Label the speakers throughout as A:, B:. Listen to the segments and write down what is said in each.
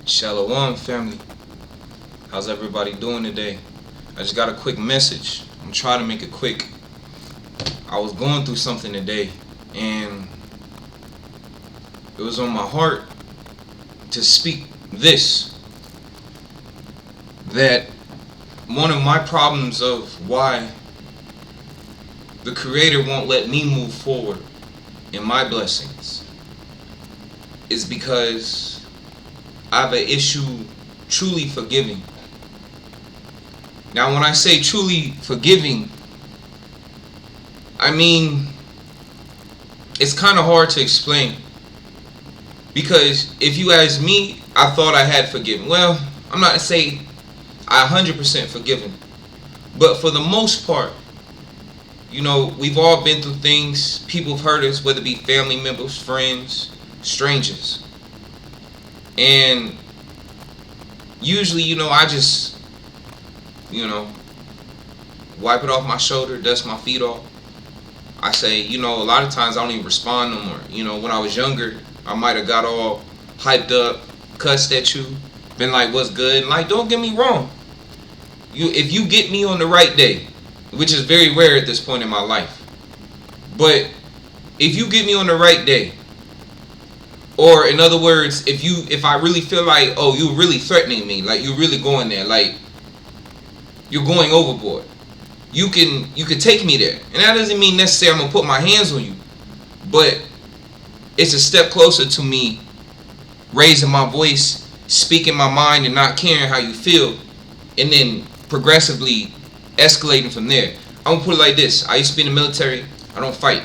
A: Shalom, family. How's everybody doing today? I just got a quick message. I'm trying to make it quick. I was going through something today, and it was on my heart to speak this. That one of my problems of why the Creator won't let me move forward in my blessings is because I have an issue truly forgiving. Now, when I say truly forgiving, I mean, it's kind of hard to explain. Because if you ask me, I thought I had forgiven. Well, I'm not to say I 100% forgiven. But for the most part, we've all been through things. People have hurt us, whether it be family members, friends, strangers. And usually, I just, wipe it off my shoulder, dust my feet off. I say, a lot of times I don't even respond no more. When I was younger, I might have got all hyped up, cussed at you, been like, what's good? And like, don't get me wrong. If you get me on the right day, which is very rare at this point in my life, but if you get me on the right day, or in other words, if I really feel like, oh, you're really threatening me, like you're really going there, like you're going overboard, you can take me there. And that doesn't mean necessarily I'm gonna put my hands on you, but it's a step closer to me raising my voice, speaking my mind, and not caring how you feel, and then progressively escalating from there. I'm gonna put it like this. I used to be in the military. I don't fight.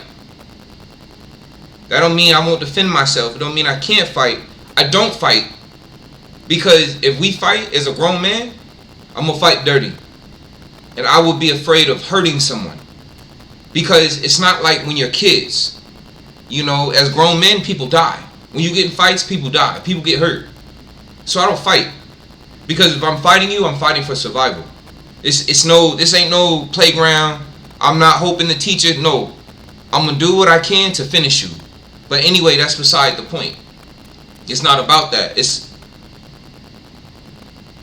A: That don't mean I won't defend myself. It don't mean I can't fight. I don't fight because if we fight as a grown man, I'm gonna fight dirty. And I would be afraid of hurting someone. Because it's not like when you're kids. As grown men, people die. When you get in fights, people die. People get hurt. So I don't fight. Because if I'm fighting you, I'm fighting for survival. This ain't no playground. I'm not hoping to teach it. No. I'm gonna do what I can to finish you. But anyway, that's beside the point. It's not about that. It's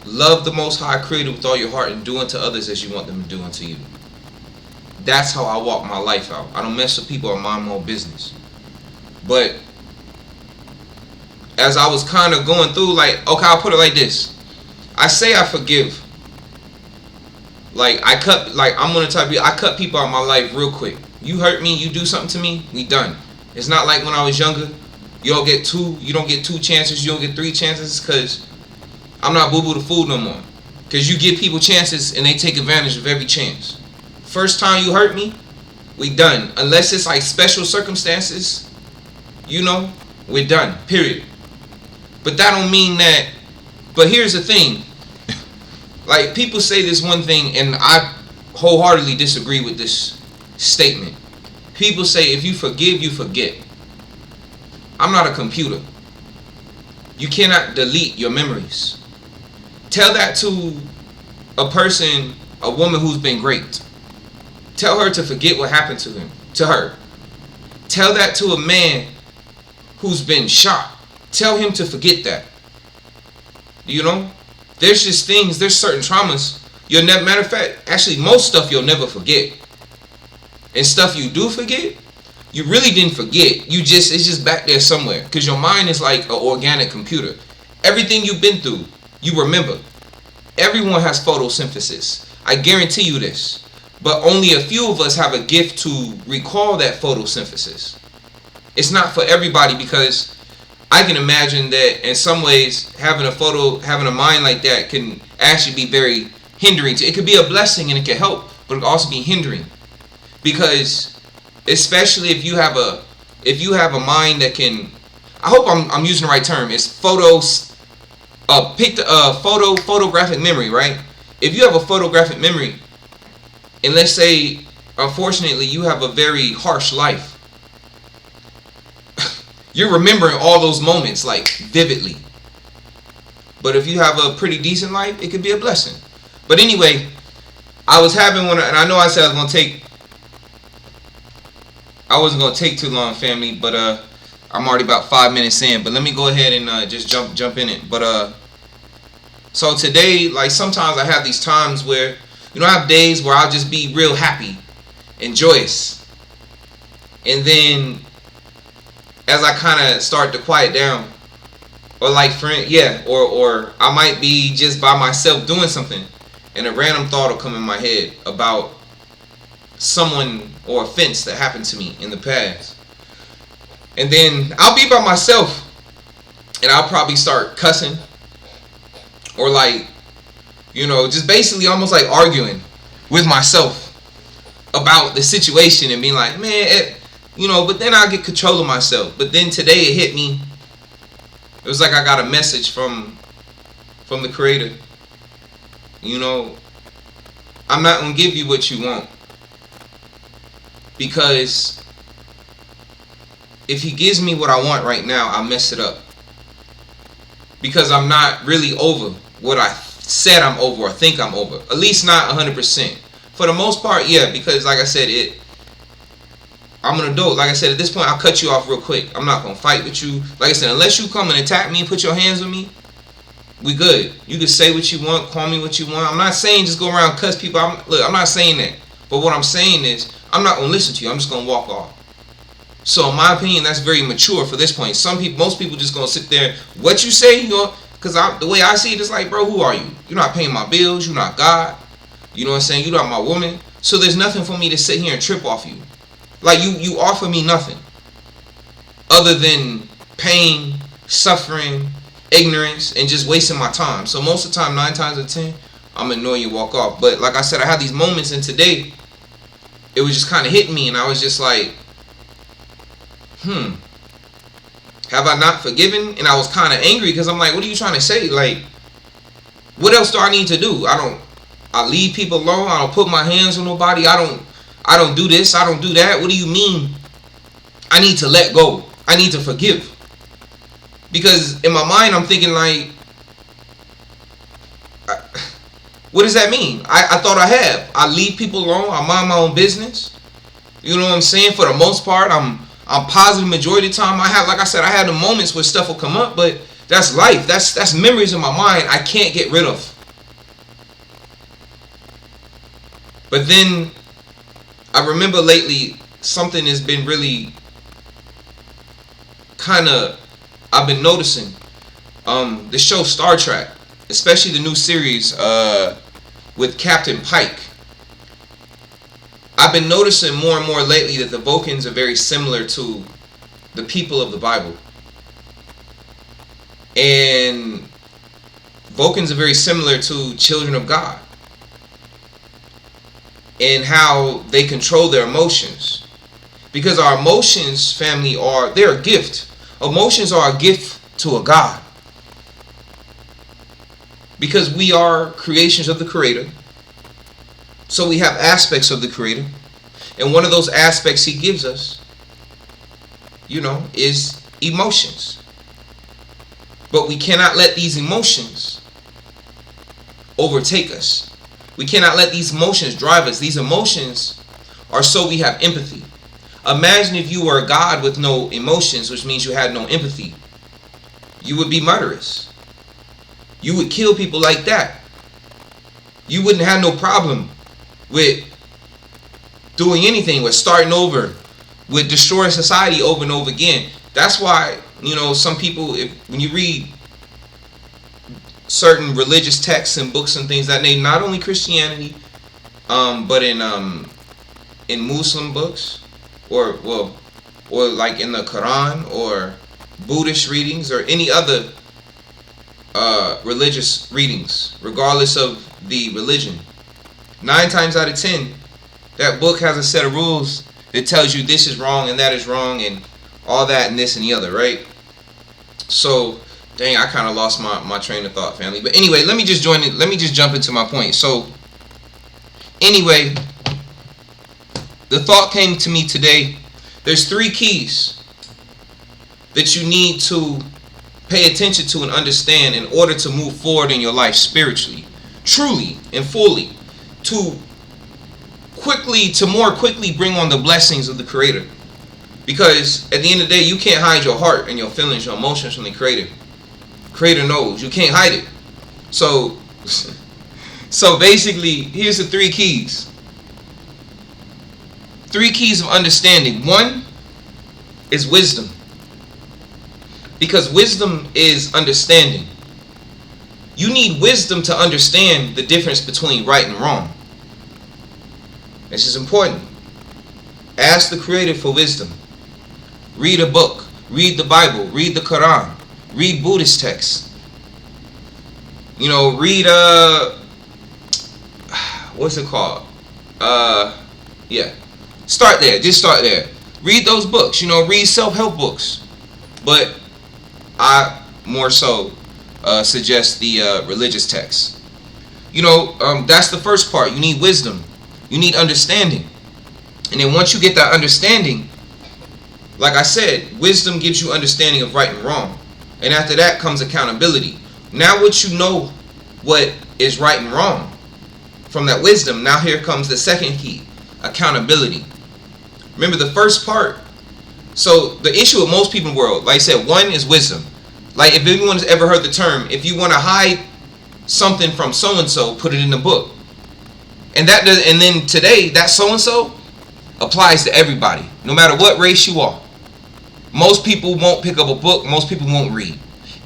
A: love the Most High Creator with all your heart and do unto others as you want them to do unto you. That's how I walk my life out. I don't mess with people. I mind my own business. But as I was kind of going through, okay, I'll put it like this. I say I forgive. I'm gonna tell you, I cut people out of my life real quick. You hurt me, you do something to me, we done. It's not like when I was younger. You don't get two chances, you don't get three chances, because I'm not boo-boo the fool no more. Because you give people chances and they take advantage of every chance. First time you hurt me, we done. Unless it's like special circumstances, we're done, period. But that don't mean that. But here's the thing. Like, people say this one thing, and I wholeheartedly disagree with this statement. People say if you forgive, you forget. I'm not a computer. You cannot delete your memories. Tell that to a person, a woman who's been raped. Tell her to forget what happened to her. Tell that to a man who's been shot. Tell him to forget that. There's just things, there's certain traumas you'll never, matter of fact, actually most stuff you'll never forget. And stuff you do forget, you really didn't forget. It's just back there somewhere. Because your mind is like an organic computer. Everything you've been through, you remember. Everyone has photosynthesis. I guarantee you this. But only a few of us have a gift to recall that photosynthesis. It's not for everybody, because I can imagine that in some ways having a mind like that can actually be very hindering. It could be a blessing and it can help, but it can also be hindering. Because especially if you have a mind that can, I hope I'm using the right term. It's photographic memory, right? If you have a photographic memory, and let's say unfortunately you have a very harsh life, you're remembering all those moments like vividly. But if you have a pretty decent life, it could be a blessing. But anyway, I was having one, and I know I said I wasn't gonna take too long, family, but I'm already about 5 minutes in. But let me go ahead and just jump in it. But So today, like sometimes I have these times where, I have days where I'll just be real happy and joyous. And then as I kind of start to quiet down, or like or I might be just by myself doing something, and a random thought will come in my head about someone or offense that happened to me in the past. And then I'll be by myself and I'll probably start cussing, or like, just basically almost like arguing with myself about the situation and being like, man, but then I'll get control of myself. But then today it hit me. It was like I got a message from the Creator. I'm not going to give you what you want. Because if He gives me what I want right now, I'll mess it up. Because I'm not really over what I said I'm over or think I'm over. At least not 100%. For the most part, yeah. Because like I said, I'm an adult. Like I said, at this point, I'll cut you off real quick. I'm not going to fight with you. Like I said, unless you come and attack me and put your hands on me, we good. You can say what you want, call me what you want. I'm not saying just go around and cuss people. I'm not saying that. But what I'm saying is, I'm not going to listen to you. I'm just going to walk off. So in my opinion, that's very mature for this point. Most people just going to sit there. What you say, because the way I see it is like, bro, who are you? You're not paying my bills. You're not God. You know what I'm saying? You're not my woman. So there's nothing for me to sit here and trip off you. Like you offer me nothing other than pain, suffering, ignorance, and just wasting my time. So most of the time, 9 times out of 10, I'm ignoring you, walk off. But like I said, I had these moments, and today it was just kind of hitting me, and I was just like, have I not forgiven? And I was kind of angry because I'm like, what are you trying to say? Like, what else do I need to do? I leave people alone. I don't put my hands on nobody. I don't do this. I don't do that. What do you mean? I need to let go. I need to forgive. Because in my mind, I'm thinking like, what does that mean? I thought I have. I leave people alone. I mind my own business. You know what I'm saying? For the most part, I'm positive majority of the time. I have the moments where stuff will come up, but that's life. That's memories in my mind I can't get rid of. But then I remember lately something has been really I've been noticing. The show Star Trek, especially the new series with Captain Pike. I've been noticing more and more lately that the Vulcans are very similar to the people of the Bible. And Vulcans are very similar to children of God. And how they control their emotions. Because our emotions, family, they're a gift. Emotions are a gift to a God. Because we are creations of the Creator. So we have aspects of the Creator. And one of those aspects He gives us, is emotions. But we cannot let these emotions overtake us. We cannot let these emotions drive us. These emotions are so we have empathy. Imagine if you were a God with no emotions, which means you had no empathy. You would be murderous. You would kill people like that. You wouldn't have no problem with doing anything, with starting over, with destroying society over and over again. That's why, some people, when you read certain religious texts and books and things that name, not only Christianity, but in Muslim books, or like in the Quran, or Buddhist readings, or any other religious readings, regardless of the religion. 9 times out of 10, that book has a set of rules that tells you this is wrong and that is wrong and all that and this and the other, right? So, dang, I kind of lost my train of thought, family. But anyway, let me just jump into my point. So, anyway, the thought came to me today. There's 3 keys that you need to pay attention to and understand in order to move forward in your life spiritually, truly and fully, to more quickly bring on the blessings of the Creator. Because at the end of the day, you can't hide your heart and your feelings, your emotions from the Creator. Creator knows. You can't hide it. So, so basically, here's the 3 keys. 3 keys of understanding. 1 is wisdom. Because wisdom is understanding. You need wisdom to understand the difference between right and wrong. This is important. Ask the Creator for wisdom. Read a book. Read the Bible. Read the Quran. Read Buddhist texts. You know, read what's it called? Yeah. Start there. Just start there. Read those books. You know, read self-help books. But I more so suggest the religious texts. You know, that's the first part. You need wisdom. You need understanding. And then once you get that understanding, like I said, wisdom gives you understanding of right and wrong. And after that comes accountability. Now once you know what is right and wrong from that wisdom, now here comes the second key, accountability. Remember the first part. So the issue with most people in the world, like I said, 1 is wisdom. Like if anyone's ever heard the term, if you want to hide something from so-and-so, put it in the book. And that does, and then today that so-and-so applies to everybody, no matter what race you are. Most people won't pick up a book. Most people won't read.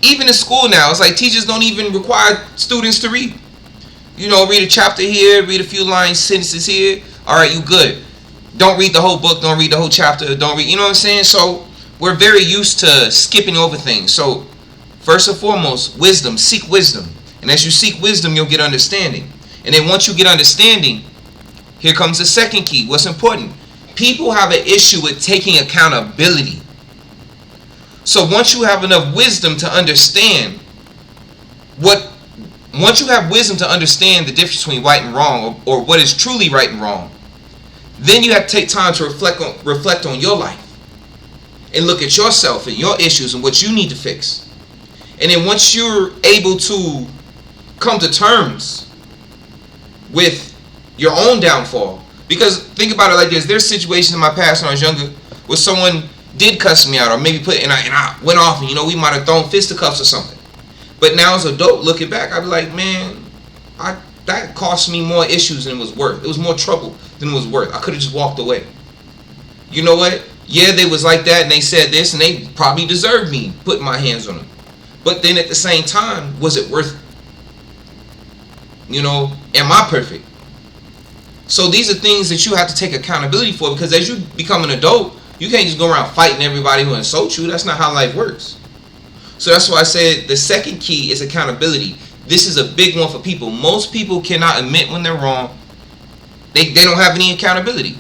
A: Even in school now, it's like teachers don't even require students to read. You know, read a chapter here, read a few lines, sentences here. All right, you good. Don't read the whole book. Don't read the whole chapter. Don't read, you know what I'm saying? So we're very used to skipping over things. So first and foremost, wisdom. Seek wisdom. And as you seek wisdom, you'll get understanding. And then once you get understanding, here comes the second key. What's important? People have an issue with taking accountability. So once you have enough wisdom to understand once you have wisdom to understand the difference between right and wrong, or what is truly right and wrong, then you have to take time to reflect on your life and look at yourself and your issues and what you need to fix. And then once you're able to come to terms with your own downfall, because think about it like this, there's situations in my past when I was younger where someone did cuss me out, or maybe I went off, and you know, we might have thrown fisticuffs or something. But now as an adult, looking back, I'd be like, man, that cost me more issues than it was worth. It was more trouble than it was worth. I could have just walked away. You know what? Yeah, they was like that, and they said this, and they probably deserved me putting my hands on them. But then at the same time, was it worth it? You know, am I perfect? So these are things that you have to take accountability for, because as you become an adult, you can't just go around fighting everybody who insults you. That's not how life works. So that's why I said the second key is accountability. This is a big one for people. Most people cannot admit when they're wrong. They don't have any accountability.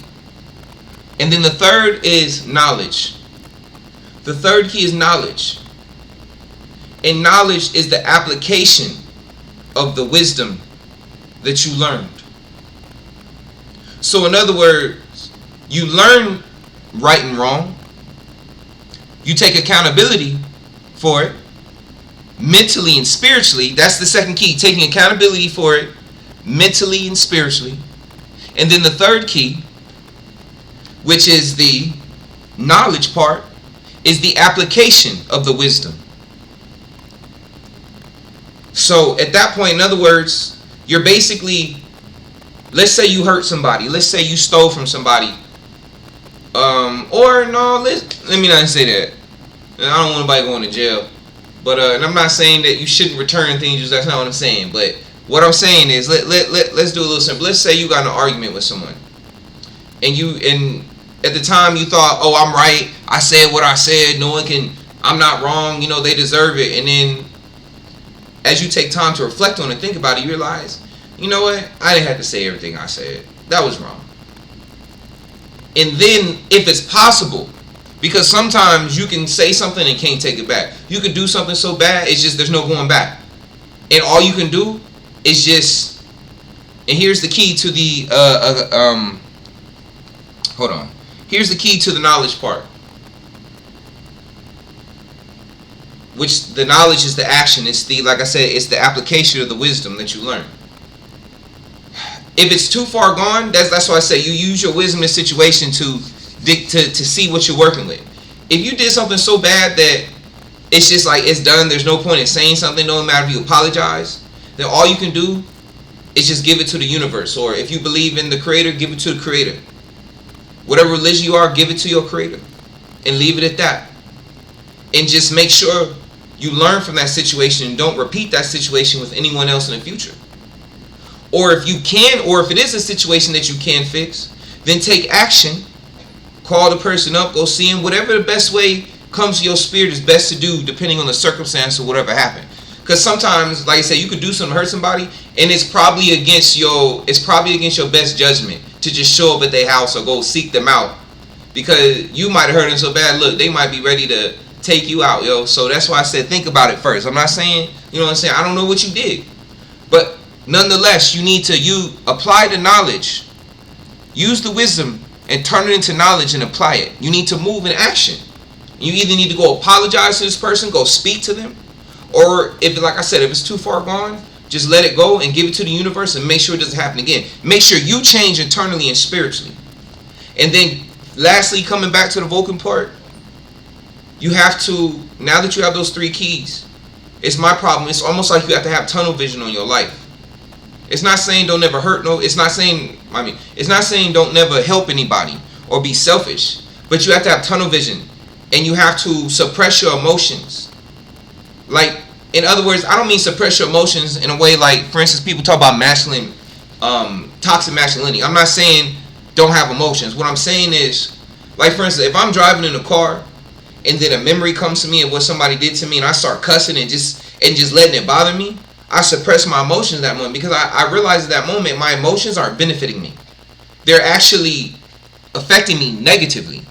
A: And then the third is knowledge. The third key is knowledge. And knowledge is the application of the wisdom that you learned. So in other words, you learn right and wrong. You take accountability for it, mentally and spiritually. That's the second key, taking accountability for it, mentally and spiritually. And then the third key, which is the knowledge part, is the application of the wisdom. So at that point, in other words, you're basically, let's say you hurt somebody, let's say you stole from somebody, or no, let me not say that. I don't want anybody going to jail, but and I'm not saying that you shouldn't return things. That's not what I'm saying. But what I'm saying is, let's do a little simple. Let's say you got in an argument with someone, and at the time you thought, oh, I'm right. I said what I said. No one can. I'm not wrong. You know, they deserve it. And then, as you take time to reflect on it, think about it, you realize, you know what? I didn't have to say everything I said. That was wrong. And then, if it's possible, because sometimes you can say something and can't take it back. You can do something so bad, it's just there's no going back. And all you can do is just, and here's the key to the, hold on. Here's the key to the knowledge part. Which the knowledge is the action. It's the, like I said, it's the application of the wisdom that you learn. If it's too far gone, that's why I say you use your wisdom in a situation to see what you're working with. If you did something so bad that it's just like it's done, there's no point in saying something, no matter if you apologize, then all you can do is just give it to the universe. Or if you believe in the creator, give it to the creator. Whatever religion you are, give it to your creator and leave it at that. And just make sure you learn from that situation and don't repeat that situation with anyone else in the future. Or if you can, or if it is a situation that you can fix, then take action. Call the person up, go see him. Whatever the best way comes to your spirit is best to do, depending on the circumstance or whatever happened. Because sometimes, like I said, you could do something to hurt somebody, and it's probably against your best judgment to just show up at their house or go seek them out, because you might have hurt them so bad. Look, they might be ready to take you out, yo. So that's why I said think about it first. I'm not saying, you know what I'm saying, I don't know what you did, but nonetheless, you need to apply the knowledge, use the wisdom, and turn it into knowledge and apply it. You need to move in action. You either need to go apologize to this person, go speak to them, or if, like I said, if it's too far gone, just let it go and give it to the universe and make sure it doesn't happen again. Make sure you change internally and spiritually. And then lastly, coming back to the vocal part, you have to, now that you have those 3 keys, it's my problem. It's almost like you have to have tunnel vision on your life. It's not saying don't never hurt it's not saying don't never help anybody or be selfish, but you have to have tunnel vision and you have to suppress your emotions. Like, in other words, I don't mean suppress your emotions in a way like, for instance, people talk about masculine, toxic masculinity. I'm not saying don't have emotions. What I'm saying is, like, for instance, if I'm driving in a car and then a memory comes to me of what somebody did to me and I start cussing and just letting it bother me, I suppress my emotions at that moment, because I realize at that moment my emotions aren't benefiting me. They're actually affecting me negatively.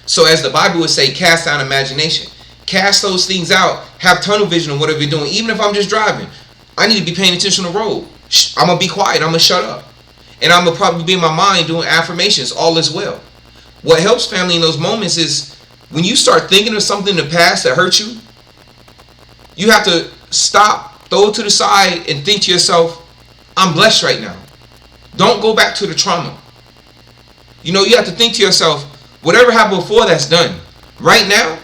A: So as the Bible would say, cast down imagination. Cast those things out. Have tunnel vision on whatever you're doing. Even if I'm just driving, I need to be paying attention on the road. I'm going to be quiet. I'm going to shut up. And I'm going to probably be in my mind doing affirmations. All is well. What helps, family, in those moments is when you start thinking of something in the past that hurt you, you have to stop, throw it to the side, and think to yourself, I'm blessed right now. Don't go back to the trauma. You have to think to yourself, whatever happened before, that's done. Right now,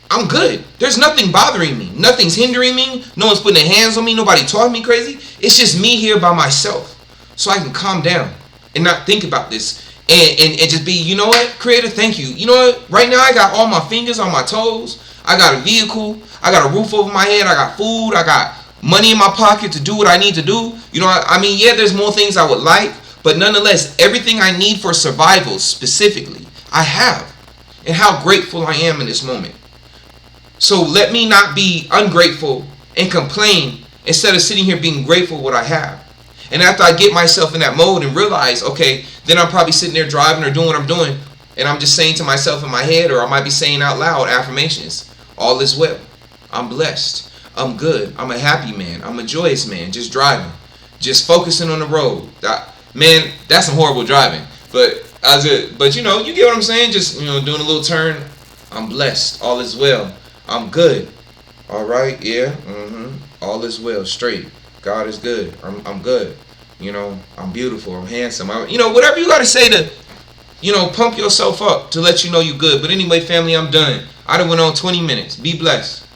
A: I'm good. There's nothing bothering me. Nothing's hindering me. No one's putting their hands on me. Nobody talking me crazy. It's just me here by myself. So I can calm down and not think about this. And just be, you know what, Creator, thank you. You know what, right now I got all my fingers on my toes. I got a vehicle. I got a roof over my head. I got food. I got money in my pocket to do what I need to do. Yeah, there's more things I would like. But nonetheless, everything I need for survival specifically, I have. And how grateful I am in this moment. So let me not be ungrateful and complain instead of sitting here being grateful for what I have. And after I get myself in that mode and realize, okay, then I'm probably sitting there driving or doing what I'm doing, and I'm just saying to myself in my head, or I might be saying out loud affirmations. All is well. I'm blessed. I'm good. I'm a happy man. I'm a joyous man. Just driving. Just focusing on the road. Man, that's some horrible driving. But you get what I'm saying? Just, doing a little turn. I'm blessed. All is well. I'm good. All right. Yeah. All is well. Straight. God is good. I'm good. I'm beautiful. I'm handsome. Whatever you got to say to, pump yourself up to let you know you're good. But anyway, family, I'm done. I done went on 20 minutes. Be blessed.